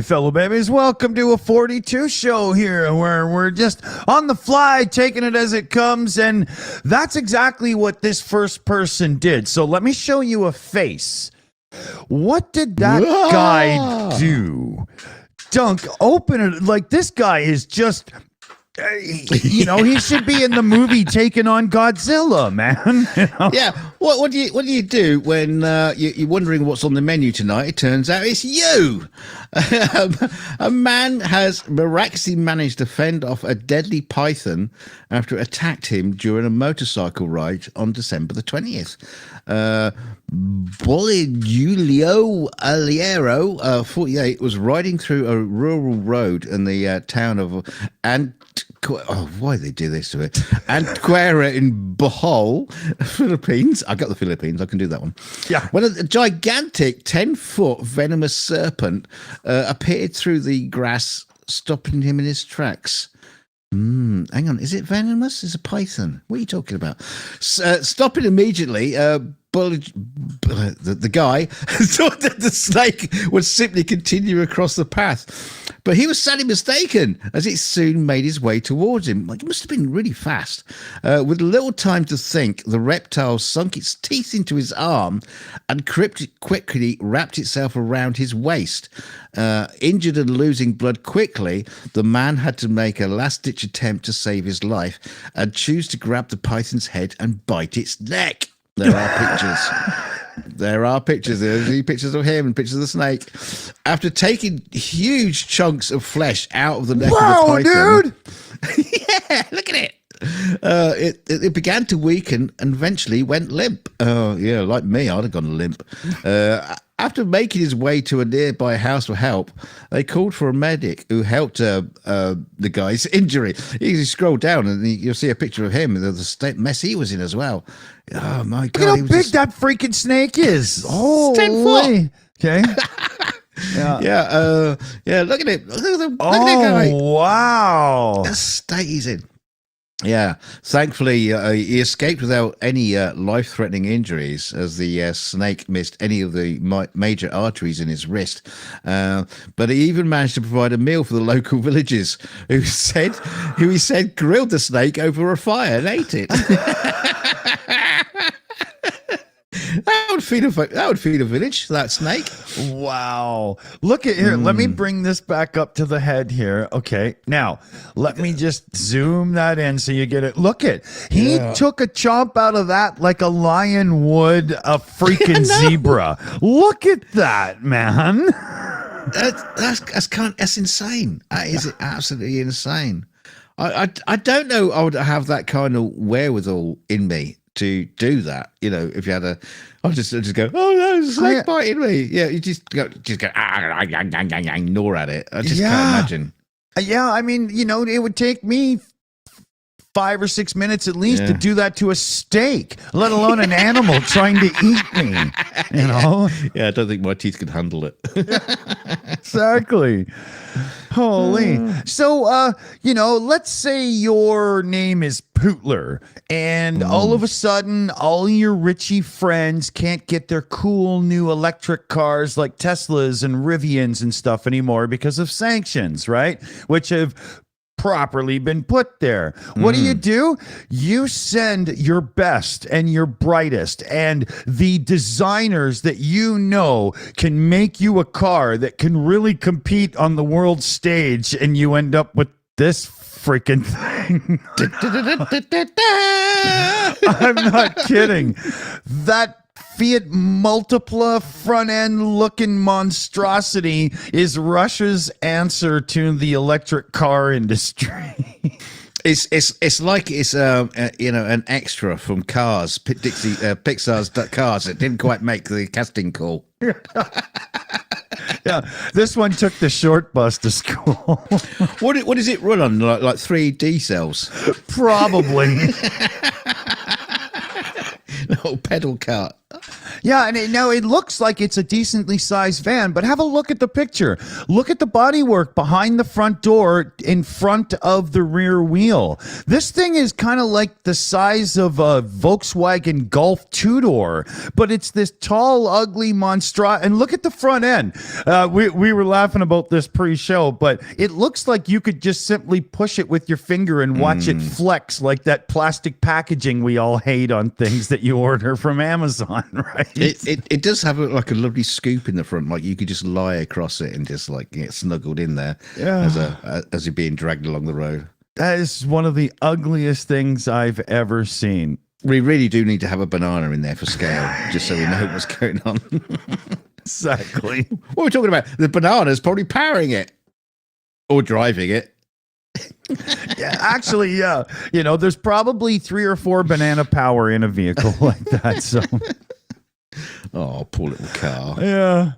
fellow babies. Welcome to a 42 show here where we're just on the fly taking it as it comes. And that's exactly what this first person did. So let me show you a face. What did that guy do? Dunk, open it. Like, this guy is just... he should be in the movie taking on Godzilla, man. Yeah. What do you do when you're wondering what's on the menu tonight? It turns out it's you. A man has miraculously managed to fend off a deadly python after it attacked him during a motorcycle ride on December the 20th. Julio Aliero, 48, was riding through a rural road in the town of why they do this to it? Antequera in Bohol, Philippines. I got the Philippines. I can do that one. Yeah. When a gigantic 10-foot venomous serpent appeared through the grass, stopping him in his tracks. Hang on. Is it venomous? It's a python. What are you talking about? Stopping immediately, the guy thought that the snake would simply continue across the path. But he was sadly mistaken, as it soon made his way towards him. Like, it must have been really fast. With little time to think, the reptile sunk its teeth into his arm and quickly wrapped itself around his waist. Injured and losing blood quickly, the man had to make a last-ditch attempt to save his life and choose to grab the python's head and bite its neck. There are pictures. There are pictures. There's pictures of him and pictures of the snake. After taking huge chunks of flesh out of the neck of the python, dude! Yeah, look at it. It began to weaken and eventually went limp. Yeah, like me, I'd have gone limp. After making his way to a nearby house for help, they called for a medic who helped the guy's injury. You scroll down and you'll see a picture of him, the state mess he was in as well. Oh, my God. Look at how big that freaking snake is. Oh, 10 foot. Okay. Yeah, look at it. Look at that guy. Wow. The state he's in. Yeah, thankfully he escaped without any life-threatening injuries, as the snake missed any of the major arteries in his wrist. But he even managed to provide a meal for the local villagers, who he said grilled the snake over a fire and ate it. That would feed a village, that snake. Wow. Look at here. Let me bring this back up to the head here. Okay. Now, let me just zoom that in so you get it. Look at. He took a chomp out of that like a lion would a freaking zebra. Look at that, man. That's insane. That is absolutely insane. I don't know I would have that kind of wherewithal in me to do that. If you had I'll just go, oh no, there's a snake biting me. Yeah, you just go, gnaw at it. I just can't imagine. Yeah, I mean, it would take me 5 or 6 minutes at least to do that to a steak, let alone an animal trying to eat me. Yeah, I don't think my teeth could handle it. Exactly. Holy. So, let's say your name is Pootler, and all of a sudden, all your Richie friends can't get their cool new electric cars like Teslas and Rivians and stuff anymore because of sanctions, right? Which have properly been put there. What do? You send your best and your brightest and the designers that can make you a car that can really compete on the world stage, and you end up with this freaking thing. I'm not kidding. That Fiat Multipla front-end looking monstrosity is Russia's answer to the electric car industry. It's like it's an extra from Cars, Pixar's Cars. It didn't quite make the casting call. Yeah, this one took the short bus to school. What does it run on? Like 3D cells? Probably. No pedal cart. Yeah, and it looks like it's a decently sized van, but have a look at the picture. Look at the bodywork behind the front door in front of the rear wheel. This thing is kind of like the size of a Volkswagen Golf two-door, but it's this tall, ugly monstrosity. And look at the front end. We were laughing about this pre-show, but it looks like you could just simply push it with your finger and watch it flex like that plastic packaging we all hate on things that you order from Amazon, right? It does have like a lovely scoop in the front, like you could just lie across it and just like get snuggled in there as you're being dragged along the road. That is one of the ugliest things I've ever seen. We really do need to have a banana in there for scale, just so we know what's going on. Exactly. What are we talking about? The banana's probably powering it or driving it. Yeah, actually, yeah. You know, there's probably 3 or 4 banana power in a vehicle like that. So, oh, poor little car. yeah.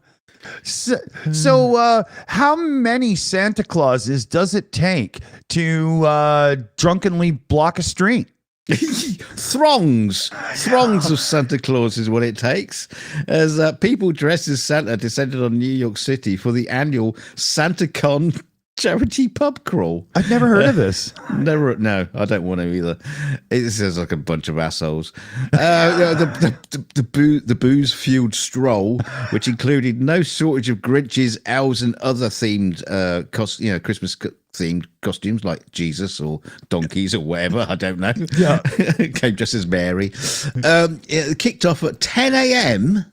So, how many Santa Clauses does it take to drunkenly block a street? Throngs of Santa Claus is what it takes, as people dressed as Santa descended on New York City for the annual SantaCon charity pub crawl. I've never heard of this. No, I don't want to either. It sounds like a bunch of assholes. The booze-fueled stroll, which included no shortage of Grinches, elves, and other themed Christmas themed costumes like Jesus or donkeys or whatever. I don't know. Yeah, came just as Mary. It kicked off at 10 a.m.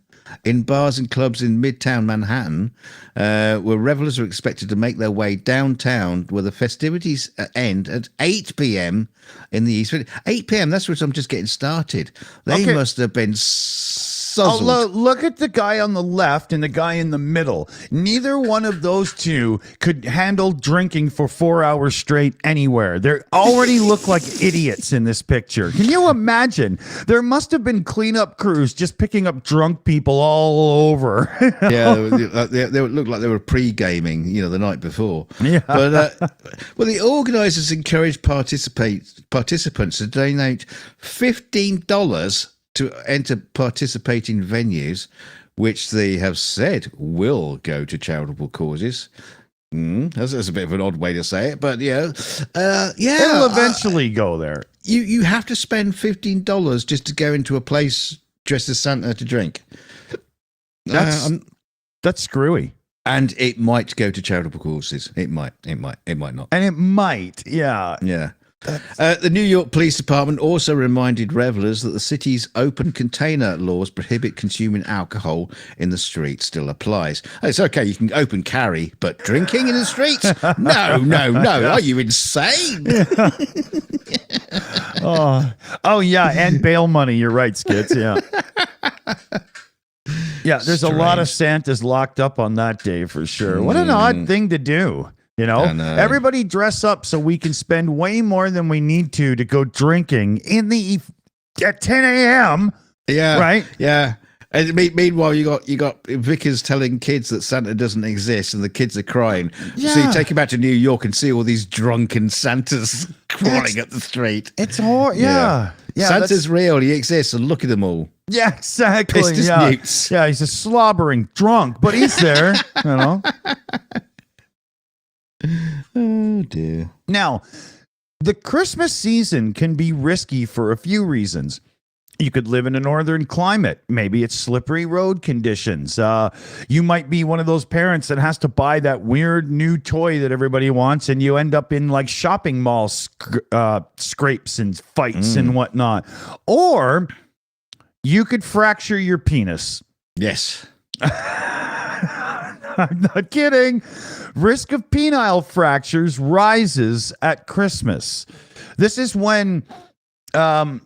in bars and clubs in Midtown Manhattan, where revelers are expected to make their way downtown, where the festivities end at 8 p.m. in the East. 8 p.m., that's where I'm just getting started. They must have been suzzled. Look at the guy on the left and the guy in the middle. Neither one of those two could handle drinking for 4 hours straight anywhere. They already look like idiots in this picture. Can you imagine? There must have been cleanup crews just picking up drunk people all over. Yeah, they looked like they were pre-gaming, the night before. Yeah. But the organisers encouraged participants to donate $15 to enter participating venues, which they have said will go to charitable causes. That's a bit of an odd way to say it, but yeah, it'll eventually go there. You have to spend $15 just to go into a place dressed as Santa to drink. That's screwy. And it might go to charitable causes. It might not. And it might, yeah. Yeah. The New York Police Department also reminded revelers that the city's open container laws prohibit consuming alcohol in the street still applies. It's okay, you can open carry, but drinking in the streets? No. Are you insane? Oh, yeah, and bail money. You're right, Skits. Yeah. Yeah, there's a lot of Santas locked up on that day for sure. What an odd thing to do. Everybody dress up so we can spend way more than we need to go drinking at 10 a.m. Yeah, right. Yeah, and meanwhile you got vicars telling kids that Santa doesn't exist, and the kids are crying. Yeah. So you take them out to New York and see all these drunken Santas crawling up the street. It's hard. Yeah. Santa's real. He exists, and look at them all. Yeah, exactly. Pissed as newts. Yeah, he's a slobbering drunk, but he's there. Oh dear. Now, the Christmas season can be risky for a few reasons. You could live in a northern climate. Maybe it's slippery road conditions. You might be one of those parents that has to buy that weird new toy that everybody wants, and you end up in like shopping mall scrapes and fights and whatnot. Or you could fracture your penis. Yes. I'm not kidding. Risk of penile fractures rises at Christmas. This is when, little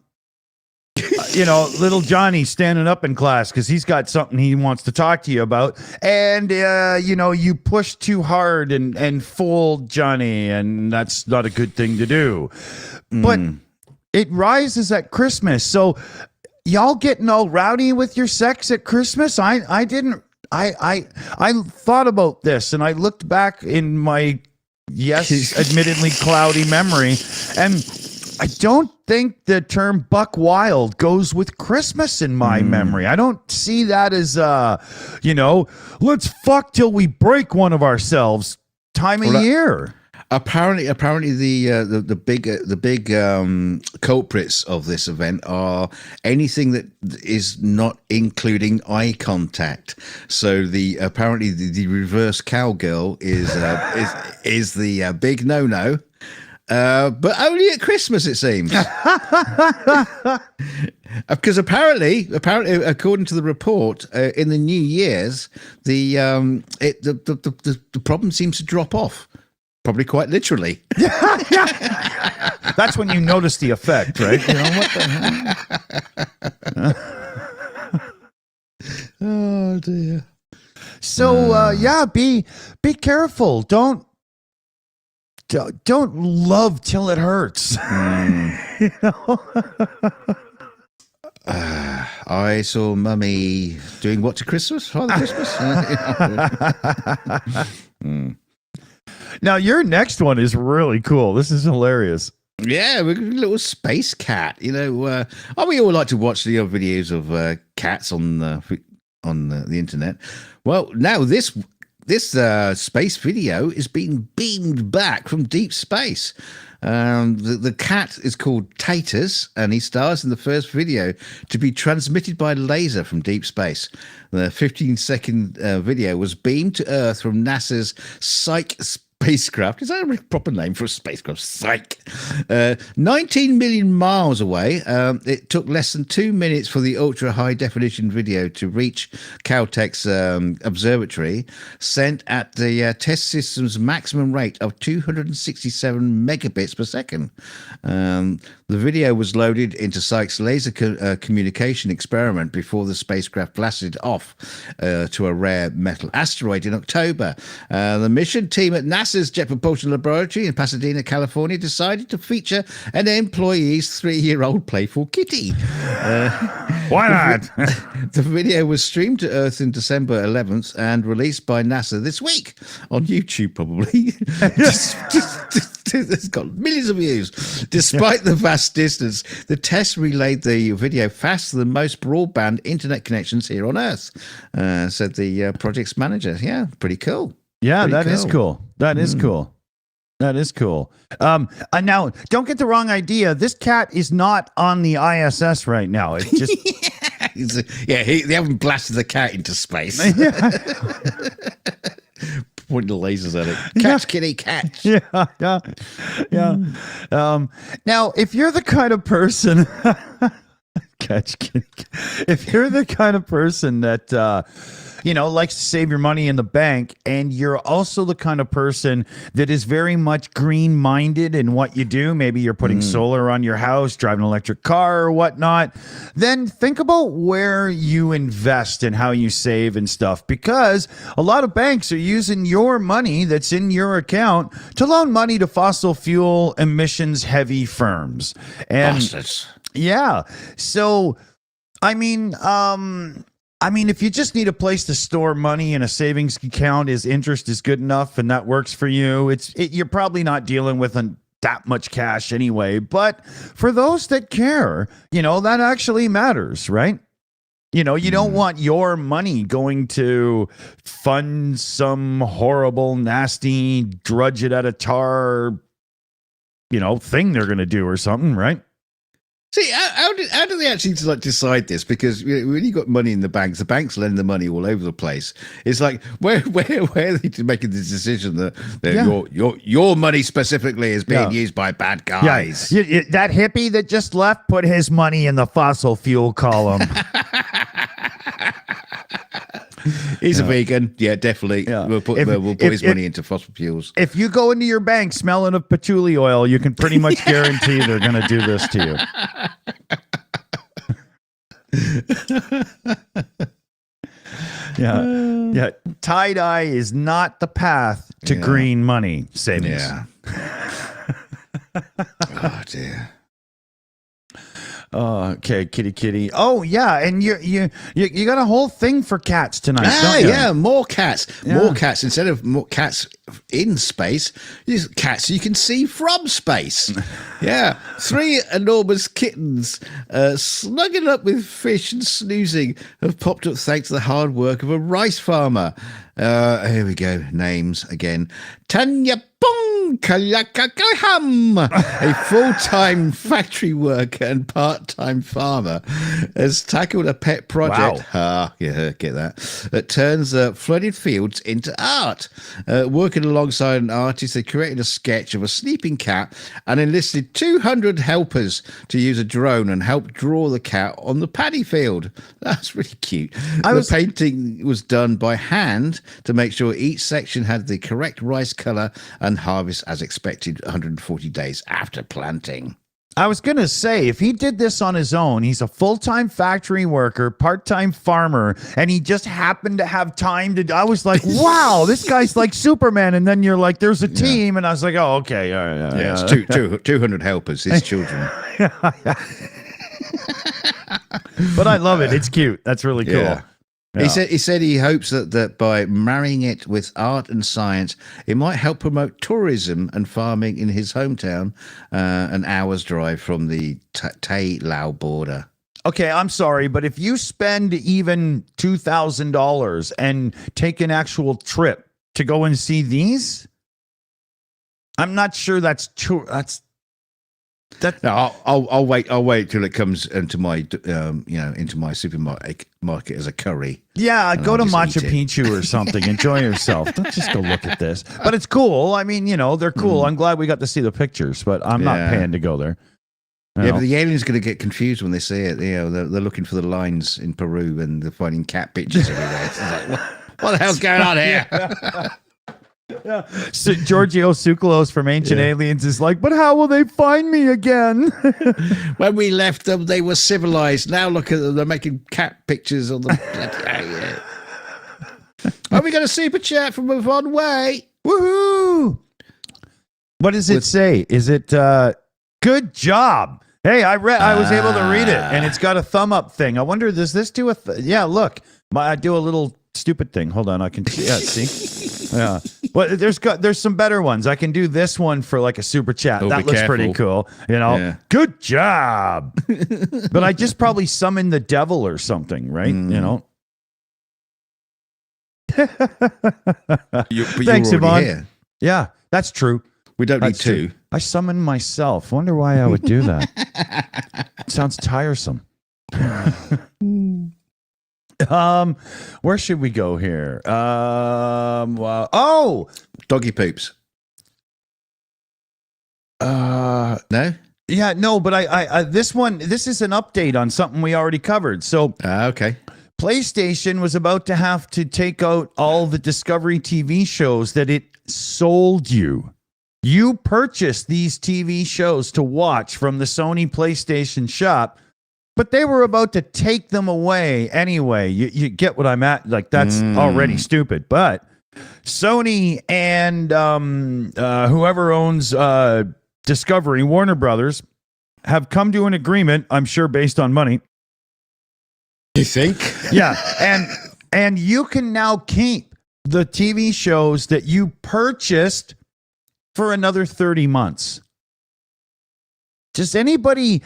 Johnny's standing up in class because he's got something he wants to talk to you about. And, you push too hard and fool Johnny, and that's not a good thing to do. But it rises at Christmas. So y'all getting all rowdy with your sex at Christmas? I didn't. I thought about this, and I looked back in my admittedly cloudy memory, and I don't think the term buck wild goes with Christmas in my memory. I don't see that as, let's fuck till we break one of ourselves time of year. Apparently, the big culprits of this event are anything that is not including eye contact. So apparently the reverse cowgirl is the big no. But only at Christmas, it seems. Because apparently, according to the report, in the New Year's, the problem seems to drop off. Probably quite literally. That's when you notice the effect, right? You know what the hell? Oh dear. So be careful. Don't love till it hurts. You know? I saw Mummy doing what to Christmas? Father Christmas? Now, your next one is really cool. This is hilarious. Yeah, we're a little space cat. You know, we all like to watch the videos of cats on the internet. Well, now this space video is being beamed back from deep space. The cat is called Taters, and he stars in the first video to be transmitted by laser from deep space. The 15-second video was beamed to Earth from NASA's Psyche spacecraft. Is that a proper name for a spacecraft? Psyche. 19 million miles away. It took less than 2 minutes for the ultra high definition video to reach Caltech's observatory, sent at the test system's maximum rate of 267 megabits per second. The video was loaded into Psyche's laser communication experiment before the spacecraft blasted off to a rare metal asteroid in October. The mission team at NASA's Jet Propulsion Laboratory in Pasadena, California, decided to feature an employee's 3-year-old playful kitty. Why not? The video was streamed to Earth in December 11th and released by NASA this week on YouTube, probably. It's got millions of views. Despite the vast distance, the test relayed the video faster than most broadband internet connections here on Earth, said the project's manager. Yeah, pretty cool. Yeah, that is cool. That is cool. That is cool. Now, don't get the wrong idea. This cat is not on the ISS right now. It's just... they haven't blasted the cat into space. Pointing the lasers at it. Catch, kitty, catch. Yeah. Now, if you're the kind of person... Catch, kitty. If you're the kind of person that... likes to save your money in the bank, and you're also the kind of person that is very much green-minded in what you do. Maybe you're putting solar on your house, driving an electric car or whatnot. Then think about where you invest and how you save and stuff, because a lot of banks are using your money that's in your account to loan money to fossil fuel emissions heavy firms. And bastards. Yeah. So, I mean, if you just need a place to store money and a savings account, interest is good enough and that works for you, you're probably not dealing with that much cash anyway. But for those that care, that actually matters, right? You don't want your money going to fund some horrible, nasty, drudge it at a tar, thing they're going to do or something, right? See, how do they actually decide this? Because when you got money in the banks lend the money all over the place. It's like where are they making the decision that your money specifically is being used by bad guys? Yeah. That hippie that just left put his money in the fossil fuel column. He's a vegan. Yeah, definitely. Yeah. We'll put his money into fossil fuels. If you go into your bank smelling of patchouli oil, you can pretty much guarantee they're going to do this to you. Yeah. Tie-dye is not the path to green money savings. Yeah. Oh, dear. Okay, kitty. Oh yeah, and you got a whole thing for cats tonight, don't you? Yeah, more cats. Yeah. More cats. Instead of more cats in space, these cats you can see from space. Yeah. 3 enormous kittens, slugging up with fish and snoozing, have popped up thanks to the hard work of a rice farmer. Here we go. Names again. Tanya Pong Kalakakaham, a full-time factory worker and part-time farmer, has tackled a pet project. Wow. Yeah, get that. That turns flooded fields into art. Working alongside an artist, they created a sketch of a sleeping cat and enlisted 200 helpers to use a drone and help draw the cat on the paddy field. That's really cute. The painting was done by hand to make sure each section had the correct rice color and harvest as expected 140 days after planting. I was going to say, if he did this on his own, he's a full-time factory worker, part-time farmer, and he just happened to have time to... I was like, wow, this guy's like Superman. And then you're like, there's a team. And I was like, oh, okay. It's 200 helpers, his children. But I love it. It's cute. That's really cool. Yeah. Yeah. He said he hopes that by marrying it with art and science, it might help promote tourism and farming in his hometown, an hour's drive from the Tay-Lao border. Okay, I'm sorry, but if you spend even $2,000 and take an actual trip to go and see these, I'm not sure that's true. No, I'll wait till it comes into my into my supermarket as a curry. Yeah, go to I'll Machu just eat it. Picchu or something. Enjoy yourself. Don't just go look at this. But it's cool. I mean, they're cool. I'm glad we got to see the pictures, but I'm not paying to go there. Yeah, but the aliens going to get confused when they see it. They're looking for the lines in Peru and they're finding cat pictures everywhere. It's like, what the hell's going on here? Yeah. So Giorgio Tsoukalos from Ancient Aliens is like, but how will they find me again? When we left them, they were civilized. Now look at them; they're making cat pictures on the. Are we going to super chat from Yvonne Way? Woohoo! What does it say? Is it good job? Hey, I was able to read it, and it's got a thumb up thing. I wonder, does this do a? Yeah, look, I do a little stupid thing. Hold on, I can see. Yeah, see. Yeah, but there's some better ones. I can do this one for like a super chat. That looks pretty cool. Good job. But I just probably summoned the devil or something, right? Thanks, Yvonne. Here. Yeah, that's true. We don't need two. True. I summoned myself. Wonder why I would do that. Sounds tiresome. Where should we go here? Doggy poops. No? Yeah, no, but I this is an update on something we already covered. So okay. PlayStation was about to have to take out all the Discovery TV shows that it sold you. You purchased these TV shows to watch from the Sony PlayStation shop, but they were about to take them away anyway. You get what I'm at? Like, that's already stupid. But Sony and whoever owns Discovery, Warner Brothers, have come to an agreement, I'm sure based on money. You think? Yeah. And you can now keep the TV shows that you purchased for another 30 months. Does anybody...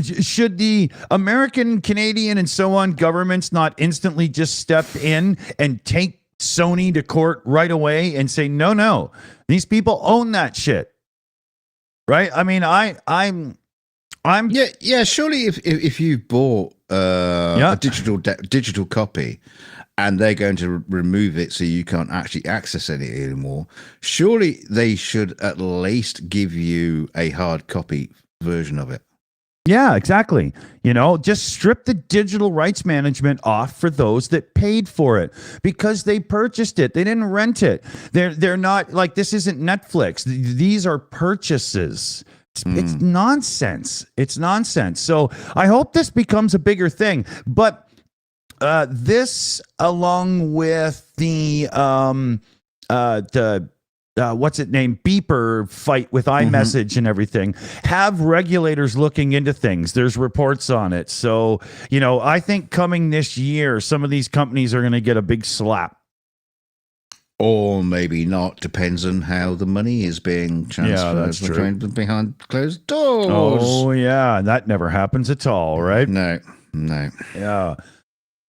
Should the American, Canadian, and so on governments not instantly just step in and take Sony to court right away and say, no, these people own that shit, right? I mean, I'm yeah. Surely, if you bought a digital copy, and they're going to remove it so you can't actually access it anymore, surely they should at least give you a hard copy version of it. Yeah, exactly. Just strip the digital rights management off for those that paid for it because they purchased it. They didn't rent it. They're not like, this isn't Netflix. These are purchases. It's nonsense. It's nonsense. So I hope this becomes a bigger thing. But this, along with the what's it named, beeper fight with iMessage and everything, have regulators looking into things. There's reports on it. So, I think coming this year, some of these companies are going to get a big slap. Or maybe not. Depends on how the money is being transferred. Yeah, that's true. Behind closed doors. Oh, yeah. That never happens at all, right? No. Yeah.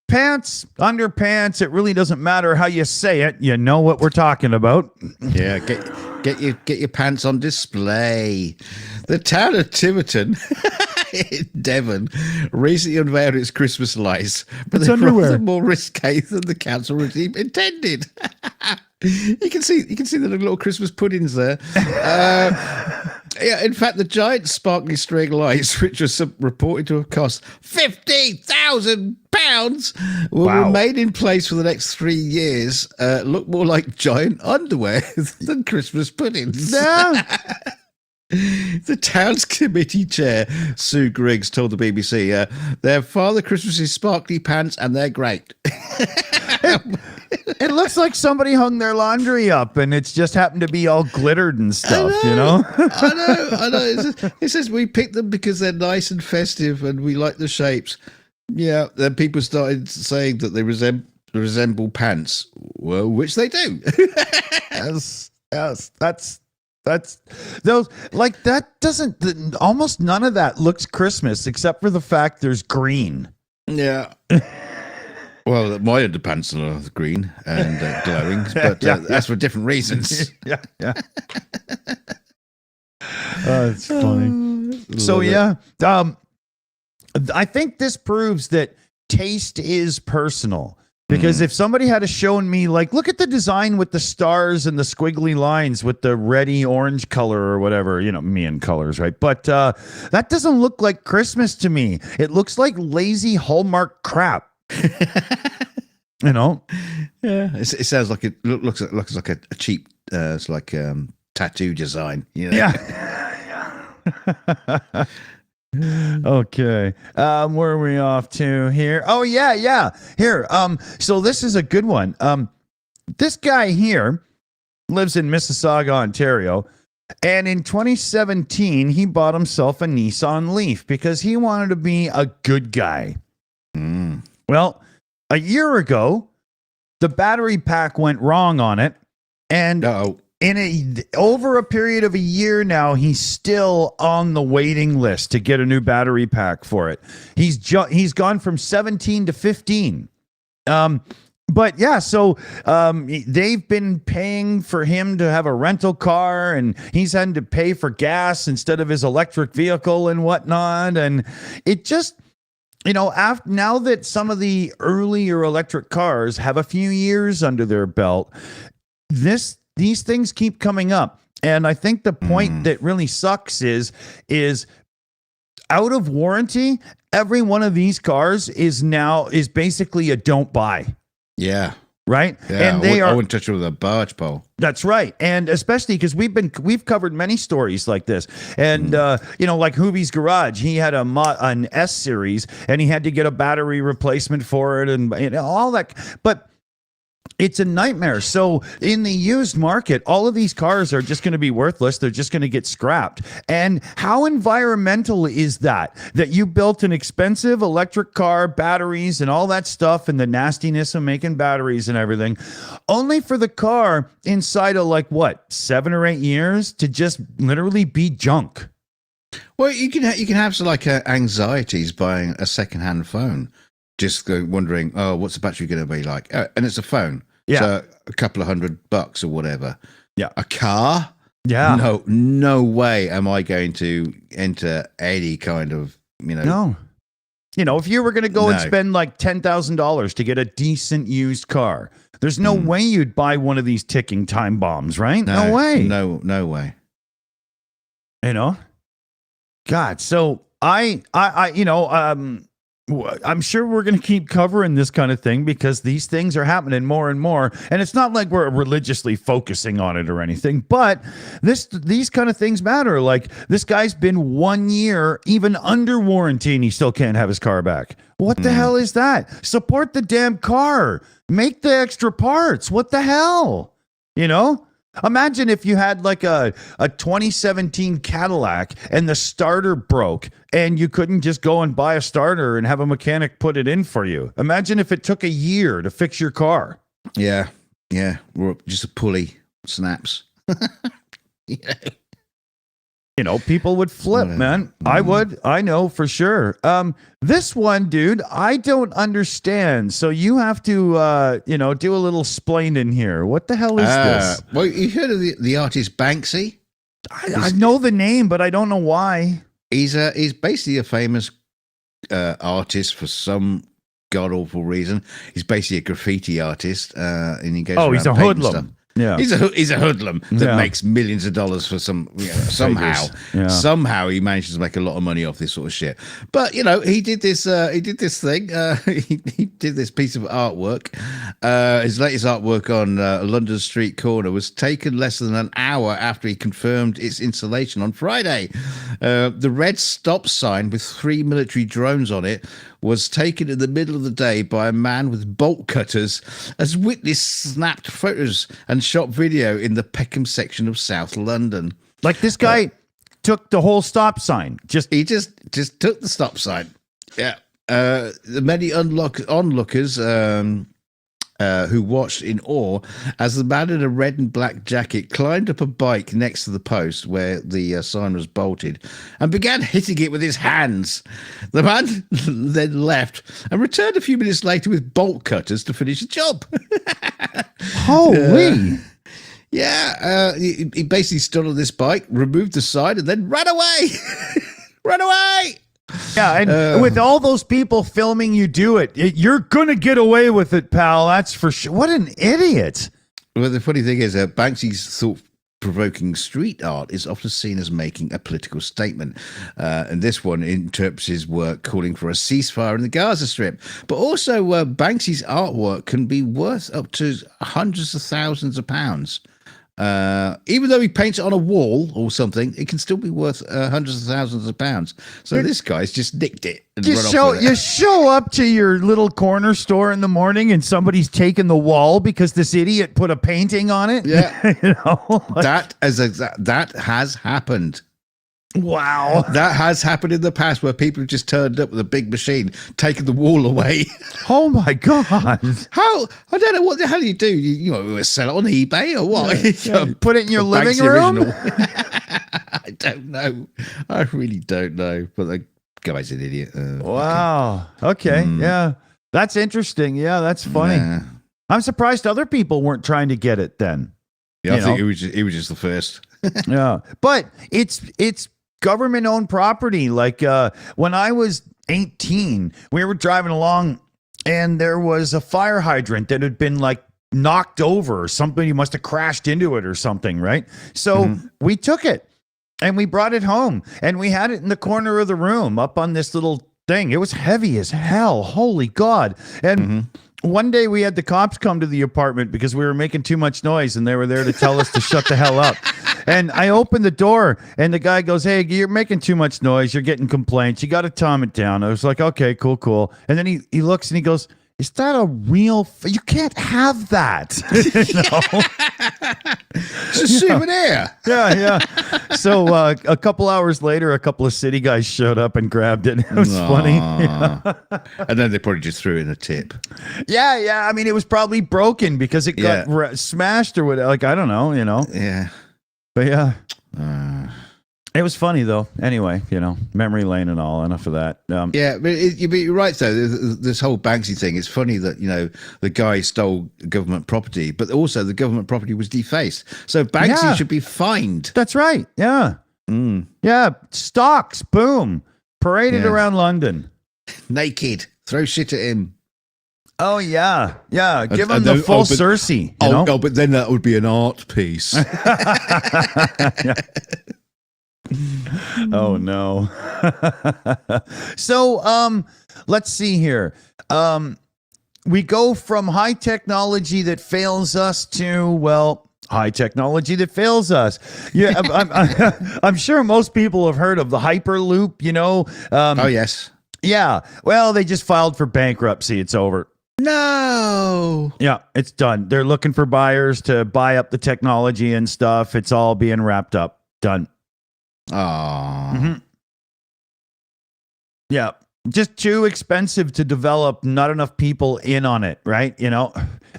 Pants, underpants, it really doesn't matter how you say it. You know what we're talking about. Yeah, get your pants on display. The town of Tiverton in Devon recently unveiled its Christmas lights, but they're rather more risque than the council regime intended. You can see the little Christmas puddings there. In fact, the giant sparkly string lights, which was reported to have cost £50,000, will remain in place for the next 3 years. Look more like giant underwear than Christmas puddings. Yeah. The town's committee chair, Sue Griggs, told the BBC, their Father Christmas's sparkly pants, and they're great. It looks like somebody hung their laundry up and it's just happened to be all glittered and stuff, I know. It says we picked them because they're nice and festive and we like the shapes. Yeah, then people started saying that they resemble pants. Well, which they do. Yes, that's those, like, that doesn't, almost none of that looks Christmas except for the fact there's green. Yeah. Well, my underpants are green and glowing, but that's for different reasons. Yeah. It's funny. So yeah, I think this proves that taste is personal. Because if somebody had shown me, like, look at the design with the stars and the squiggly lines with the reddy orange color or whatever, me and colors, right? But that doesn't look like Christmas to me. It looks like lazy Hallmark crap. Yeah, it sounds like it looks like a cheap, it's like tattoo design. Yeah. Okay. Where are we off to here? Oh, yeah. Here. So this is a good one. This guy here lives in Mississauga, Ontario, and in 2017 he bought himself a Nissan Leaf because he wanted to be a good guy. Well, a year ago, the battery pack went wrong on it, and over a period of a year now, he's still on the waiting list to get a new battery pack for it. He's gone from 17 to 15. But yeah, so they've been paying for him to have a rental car, and he's had to pay for gas instead of his electric vehicle and whatnot. And it just, now that some of the earlier electric cars have a few years under their belt, these things keep coming up. And I think the point that really sucks is out of warranty, every one of these cars is basically a don't buy. Yeah. Right? Yeah, and I wouldn't touch it with a barge pole. That's right. And especially because we've covered many stories like this. And like Hoovie's Garage, he had an S series and he had to get a battery replacement for it and all that. But it's a nightmare. So in the used market, all of these cars are just going to be worthless. They're just going to get scrapped. And how environmental is that you built an expensive electric car, batteries and all that stuff, and the nastiness of making batteries and everything, only for the car inside of 7 or 8 years to just literally be junk. Well, you can have some anxieties buying a secondhand phone. Just wondering, what's the battery going to be like? And it's a phone. Yeah. So a couple of $100 or whatever. Yeah. A car? Yeah. No way am I going to enter any kind of, No. If you were going to go and spend $10,000 to get a decent used car, there's no way you'd buy one of these ticking time bombs, right? No way. No way. God. So I'm sure we're going to keep covering this kind of thing because these things are happening more and more. And it's not like we're religiously focusing on it or anything, but these kind of things matter. Like this guy's been 1 year even under warranty and he still can't have his car back. What the hell is that? Support the damn car. Make the extra parts. What the hell? Imagine if you had like a 2017 Cadillac and the starter broke and you couldn't just go and buy a starter and have a mechanic put it in for you. Imagine if it took a year to fix your car. Yeah. Or just a pulley snaps. People would flip, man. I would. I know for sure. This one, dude, I don't understand. So you have to, do a little splaining here. What the hell is this? Well, you heard of the artist Banksy? I know the name, but I don't know why. He's basically a famous artist for some god awful reason. He's basically a graffiti artist, and he goes. Oh, he's a hoodlum. Stuff. Yeah, he's a hoodlum that makes millions of dollars for somehow. Yeah. Somehow he manages to make a lot of money off this sort of shit. But he did this thing. He did this piece of artwork. His latest artwork on a London street corner was taken less than an hour after he confirmed its installation on Friday. The red stop sign with 3 military drones on it was taken in the middle of the day by a man with bolt cutters, as witness snapped photos and shot video in the Peckham section of South London. Like this guy took the whole stop sign. He just took the stop sign. Yeah. The many onlookers who watched in awe as the man in a red and black jacket climbed up a bike next to the post where the sign was bolted and began hitting it with his hands. The man then left and returned a few minutes later with bolt cutters to finish the job. Holy! He basically stood on this bike, removed the sign, and then ran away. Ran away! Yeah, and with all those people filming you do it, you're going to get away with it, pal. That's for sure. What an idiot. Well, the funny thing is Banksy's thought-provoking street art is often seen as making a political statement. And this one interprets his work calling for a ceasefire in the Gaza Strip. But also, Banksy's artwork can be worth up to hundreds of thousands of pounds. Even though he paints it on a wall or something, it can still be worth hundreds of thousands of pounds. So this guy's just nicked it. And you show up to your little corner store in the morning and somebody's taken the wall because this idiot put a painting on it. Yeah, that has happened. Wow. That has happened in the past where people have just turned up with a big machine, taken the wall away. Oh my God. How? I don't know. What the hell do? You sell it on eBay or what? Yeah. Put it in your living room? I don't know. I really don't know. But the guy's an idiot. Wow. Okay. Yeah. That's interesting. Yeah, that's funny. I'm surprised other people weren't trying to get it then. Yeah, I think he was just the first. Yeah. But it's government-owned property. Like when I was 18, we were driving along and there was a fire hydrant that had been like knocked over or somebody must have crashed into it or something, right? So we took it and we brought it home and we had it in the corner of the room up on this little thing. It was heavy as hell. Holy God. And one day we had the cops come to the apartment because we were making too much noise and they were there to tell us to shut the hell up. And I opened the door and the guy goes, "Hey, you're making too much noise. You're getting complaints. You got to tone it down." I was like, "Okay, cool." And then he looks and he goes, "Is that a real? You can't have that." It's a souvenir. Yeah. So a couple hours later, a couple of city guys showed up and grabbed it. It was funny. Yeah. And then they probably just threw in a tip. Yeah. I mean, it was probably broken because it got smashed or whatever. Like, I don't know, Yeah. But yeah. It was funny, though. Anyway, memory lane and all. Enough of that. But you're right, though. This whole Banksy thing, it's funny that, the guy stole government property, but also the government property was defaced. So Banksy should be fined. That's right. Yeah. Yeah. Stocks. Boom. Paraded around London. Naked. Throw shit at him. Oh, yeah. Yeah. Give him the full Cersei. But then that would be an art piece. Oh no. So let's see here. We go from high technology that fails us to high technology that fails us. Yeah, I'm sure most people have heard of the Hyperloop, Oh yes. Yeah. Well, they just filed for bankruptcy. It's over. No. Yeah, it's done. They're looking for buyers to buy up the technology and stuff. It's all being wrapped up. Done. Oh. Yeah. Just too expensive to develop, not enough people in on it, right? You know,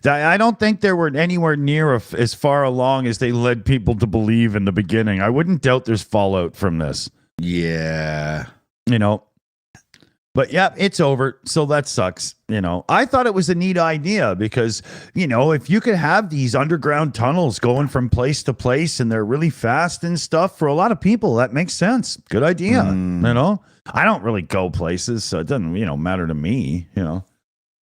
I don't think they were anywhere near as far along as they led people to believe in the beginning. I wouldn't doubt there's fallout from this. Yeah. You know, but yeah, it's over. So that sucks. You know, I thought it was a neat idea because, you know, if you could have these underground tunnels going from place to place and they're really fast and stuff for a lot of people, that makes sense. Good idea. You know, I don't really go places, so it doesn't, you know, matter to me, you know.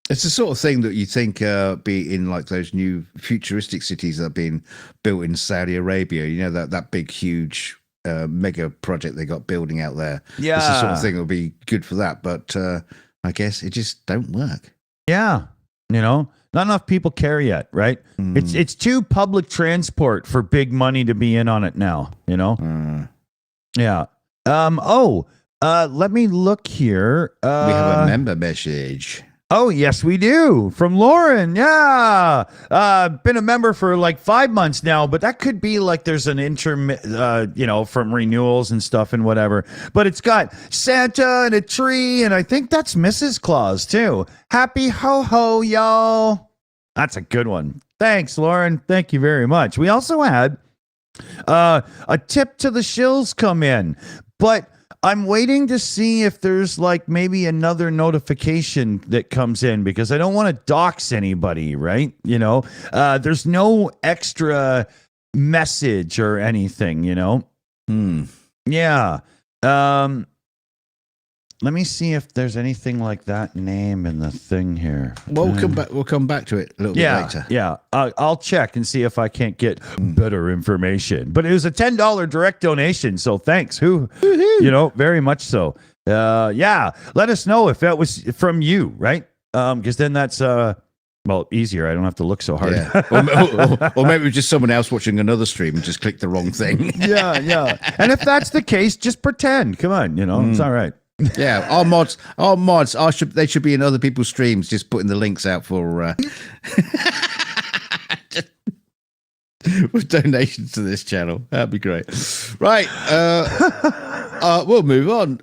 It's the sort of thing that you think be in like those new futuristic cities that are being built in Saudi Arabia, you know, that big, huge mega project they got building out there. Yeah. It's the sort of thing that will be good for that, but I guess it just don't work. Yeah. You know, not enough people care yet, right? It's too public transport for big money to be in on it now, you know? Yeah. Let me look here. We have a member message. Oh, yes, we do. From Lauren. Yeah. Been a member for like 5 months now, but that could be like there's an you know, from renewals and stuff and whatever. But it's got Santa and a tree, and I think that's Mrs. Claus too. Happy ho-ho, y'all. That's a good one. Thanks, Lauren. Thank you very much. We also had a tip to the shills come in, but I'm waiting to see if there's like maybe another notification that comes in because I don't want to dox anybody, right? You know, there's no extra message or anything, you know? Yeah. Let me see if there's anything like that name in the thing here. We'll come back to it a little bit later. Yeah. I'll check and see if I can't get better information. But it was a $10 direct donation, so thanks. You know, very much so. Yeah. Let us know if that was from you, right? Because then that's well, easier. I don't have to look so hard. Yeah. Or maybe it was just someone else watching another stream and just clicked the wrong thing. Yeah. And if that's the case, just pretend. Come on, you know, it's all right. Yeah, our mods, they should be in other people's streams, just putting the links out for with donations to this channel. That'd be great. Right, we'll move on.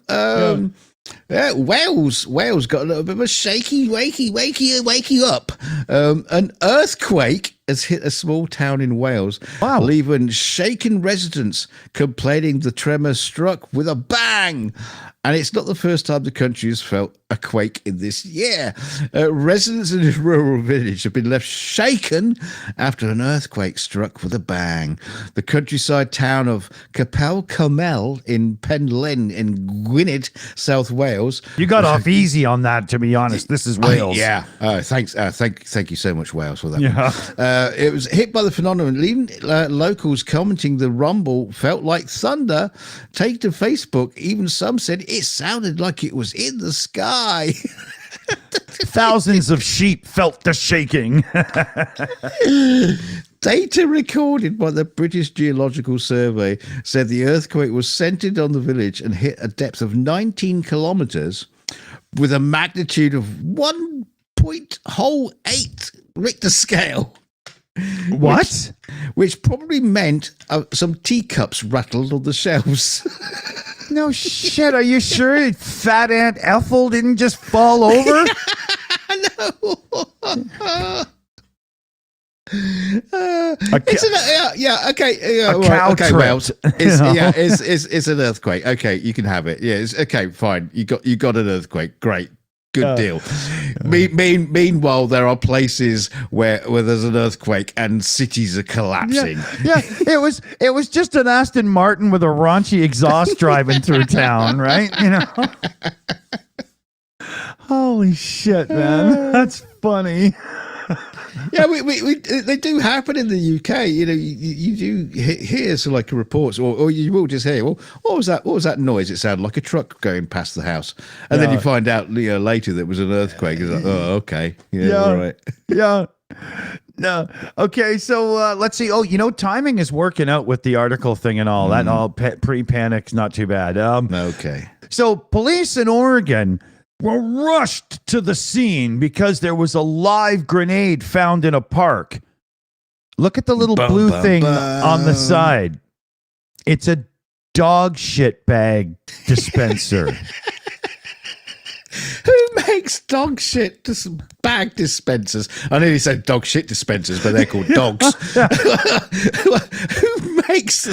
Yeah, Wales got a little bit of a shaky, wakey up. An earthquake has hit a small town in Wales, leaving shaken residents complaining the tremor struck with a bang. And it's not the first time the country has felt a quake in this year. Residents in a rural village have been left shaken after an earthquake struck with a bang. The countryside town of Capel Cymel in Penllyn in Gwynedd, South Wales. You got off easy on that, to be honest. This is Wales. Yeah. Thanks. Thank you so much, Wales, for that. Yeah. It was hit by the phenomenon, leaving locals commenting the rumble felt like thunder. Take to Facebook, even some said it sounded like it was in the sky. Thousands of sheep felt the shaking. Data recorded by the British Geological Survey said the earthquake was centered on the village and hit a depth of 19 kilometers with a magnitude of 1.08 Richter scale. What? Which probably meant some teacups rattled on the shelves. No shit. Are you sure Fat Aunt Ethel didn't just fall over? No. Cow okay, trip. Wales. It's an earthquake. Okay, you can have it. Yeah, okay, fine. You got an earthquake. Great. Good deal. Meanwhile, there are places where there's an earthquake and cities are collapsing. Yeah. It was just an Aston Martin with a raunchy exhaust driving through town, right? You know. Holy shit, man! That's funny. Yeah, they do happen in the UK. You know, you do hear some like reports, or you will just hear, well, what was that noise? It sounded like a truck going past the house, and then you find out later that it was an earthquake. It's like, oh, okay, all right, yeah. No. Okay, so let's see. Oh, you know, timing is working out with the article thing and all that. All pre-panic's not too bad. Okay. So police in Oregon were rushed to the scene because there was a live grenade found in a park. Look at the little blue thing on the side. It's a dog shit bag dispenser. Who makes dog shit bag dispensers? I nearly said dog shit dispensers, but they're called dogs. Who makes?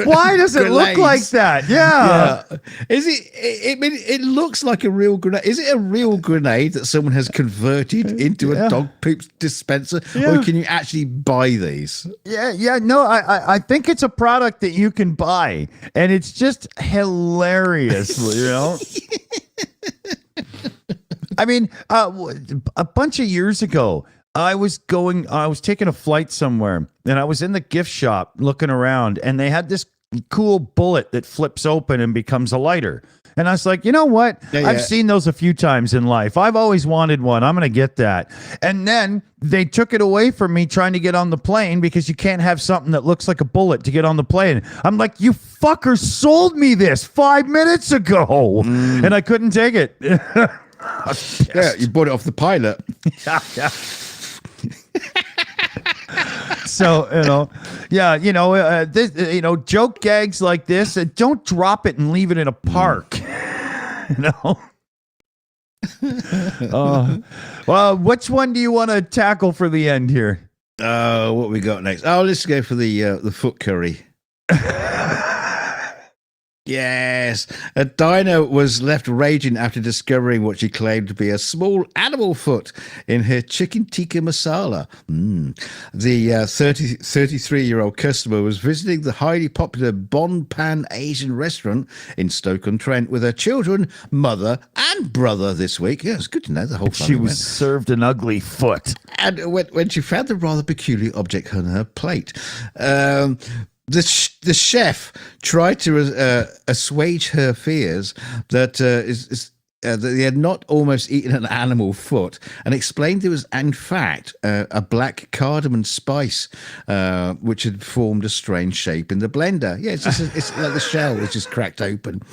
Why does it look like that? Yeah. Is it? It looks like a real grenade. Is it a real grenade that someone has converted into a dog poop dispenser, or can you actually buy these? Yeah. No, I think it's a product that you can buy, and it's just hilarious. You know. I mean, a bunch of years ago, I was taking a flight somewhere, and I was in the gift shop looking around, and they had this cool bullet that flips open and becomes a lighter. And I was like, you know what? I've seen those a few times in life. I've always wanted one. I'm going to get that. And then they took it away from me trying to get on the plane because you can't have something that looks like a bullet to get on the plane. I'm like, you fuckers sold me this 5 minutes ago, and I couldn't take it. Yeah, you bought it off the pilot. Yeah. So, joke gags like this, don't drop it and leave it in a park. Well, which one do you want to tackle for the end here? What we got next? Oh, let's go for the foot curry. Yes, a diner was left raging after discovering what she claimed to be a small animal foot in her chicken tikka masala. The 33-year-old customer was visiting the highly popular Bon Pan Asian restaurant in Stoke-on-Trent with her children, mother, and brother this week. Yeah, it's good to know the whole family. She was served an ugly foot. And when she found the rather peculiar object on her plate, the chef tried to assuage her fears that that they had not almost eaten an animal foot, and explained it was in fact a black cardamom spice which had formed a strange shape in the blender. Yeah, it's like the shell was just cracked open.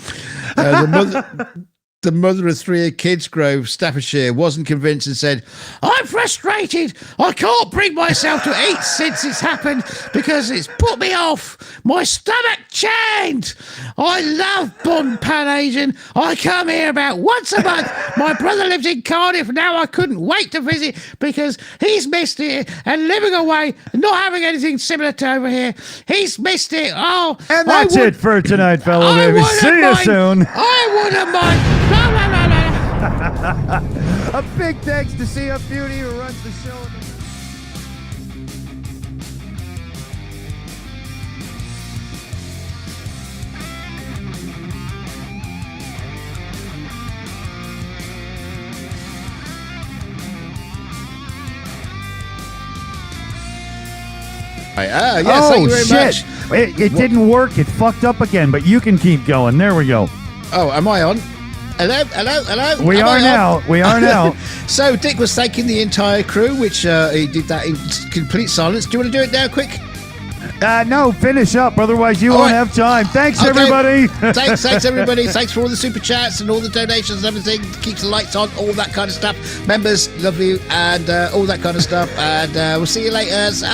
The mother of three at Kidsgrove, Staffordshire, wasn't convinced and said, "I'm frustrated. I can't bring myself to eat since it's happened because it's put me off. My stomach chained. I love Bon Pan Asian. I come here about once a month. My brother lives in Cardiff. Now I couldn't wait to visit because he's missed it and living away and not having anything similar to over here. He's missed it. Oh, and that's it for tonight, fellow baby. See you soon. I wouldn't mind. A big thanks to CF Beauty who runs the show. Thank you very much. It didn't work. It fucked up again, but you can keep going. There we go. Oh, am I on? Hello. We are now. So Dick was thanking the entire crew, which he did that in complete silence. Do you want to do it now, quick? No, finish up. Otherwise, you won't have time. Thanks, everybody. Thanks, everybody. Thanks for all the super chats and all the donations and everything. Keeps the lights on, all that kind of stuff. Members, love you, and all that kind of stuff. And we'll see you later. So,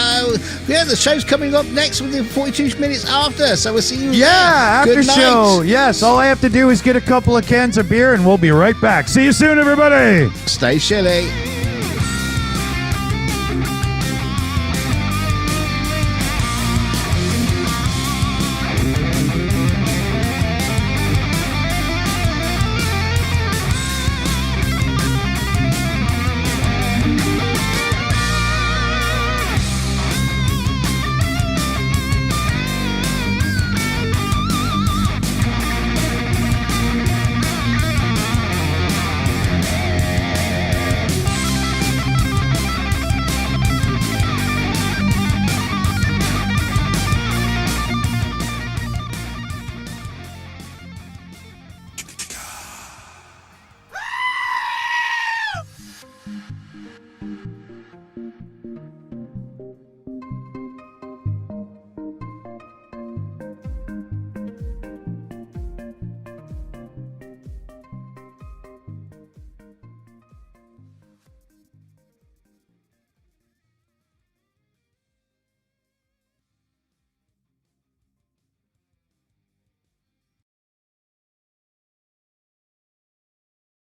the show's coming up next with the 42 minutes after. So we'll see you. Yeah, after show. Yes, all I have to do is get a couple of cans of beer, and we'll be right back. See you soon, everybody. Stay chilly.